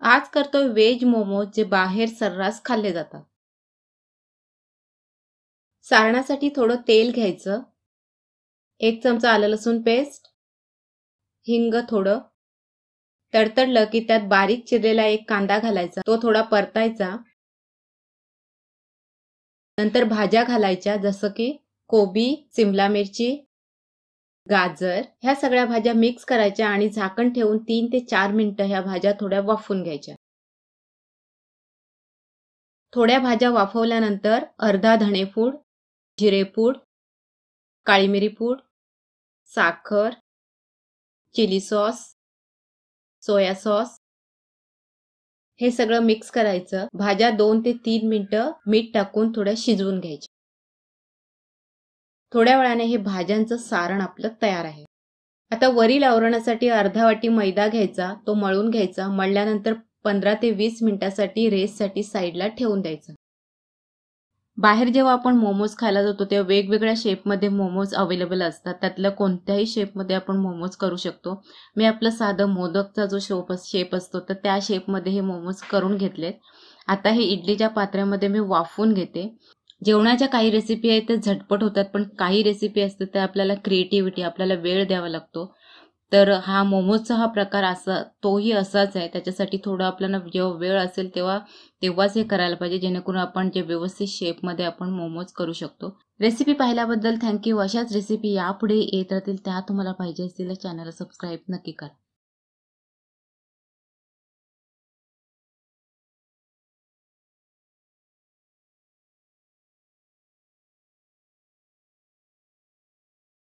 आज करतोय व्हेज मोमोज जे बाहेर सर्रास खाल्ले जातात। सारणासाठी थोडं तेल घ्यायचं, 1 चमचा आलं लसूण पेस्ट, हिंग थोडं, तडतडलं की त्यात बारीक चिरलेला एक कांदा घालायचा, तो थोडा परतायचा। नंतर भाज्या घालायच्या जसं की कोबी, सिमला मिरची, गाजर ह्या सगळ्या भाज्या मिक्स करायच्या आणि झाकण ठेवून 3 ते 4 मिनिटं ह्या भाज्या थोड्या वाफवून घ्यायच्या। थोड्या भाज्या वाफवल्यानंतर अर्धा धणेपूड, जिरेपूड, काळी मिरी पूड, साखर, चिली सॉस, सोया सॉस हे सगळं मिक्स करायचं। भाज्या 2 ते 3 मिनिटं मीठ टाकून थोड्या शिजवून घ्यायच्या। थोड्या वेळाने हे भाज्यांचं सारण आपलं तयार आहे। आता वरील आवरणासाठी अर्धा वाटी मैदा घ्यायचा, तो मळून घ्यायचा। मळल्यानंतर 15 ते 20 मिनिटांसाठी रेस्टसाठी साईडला ठेवून द्यायचं। बाहेर जेव्हा आपण मोमोज खायला जातो तेव्हा वेगवेगळ्या शेपमध्ये मोमोज अवेलेबल असतात। त्यातल्या कोणत्याही शेपमध्ये आपण मोमोज करू शकतो। मी आपलं साधं मोदकचा जो शेप असतो तर त्या शेपमध्ये हे मोमोज करून घेतलेत। आता हे इडलीच्या पात्र्यामध्ये मी वाफवून घेते। जेवणाच्या काही रेसिपी आहेत ते झटपट होतात, पण काही रेसिपी असतात त्या आपल्याला क्रिएटिव्हिटी, आपल्याला वेळ द्यावा लागतो। तर हा मोमोजचा हा प्रकार तोही असाच आहे। त्याच्यासाठी थोडं आपल्याला जेव्हा वेळ असेल तेव्हाच हे करायला पाहिजे, जेणेकरून आपण जे व्यवस्थित शेपमध्ये आपण मोमोज करू शकतो। रेसिपी पाहिल्याबद्दल थँक्यू। अशाच रेसिपी यापुढे येत राहतील, त्या तुम्हाला पाहिजे असतील चॅनलला सबस्क्राईब नक्की करा।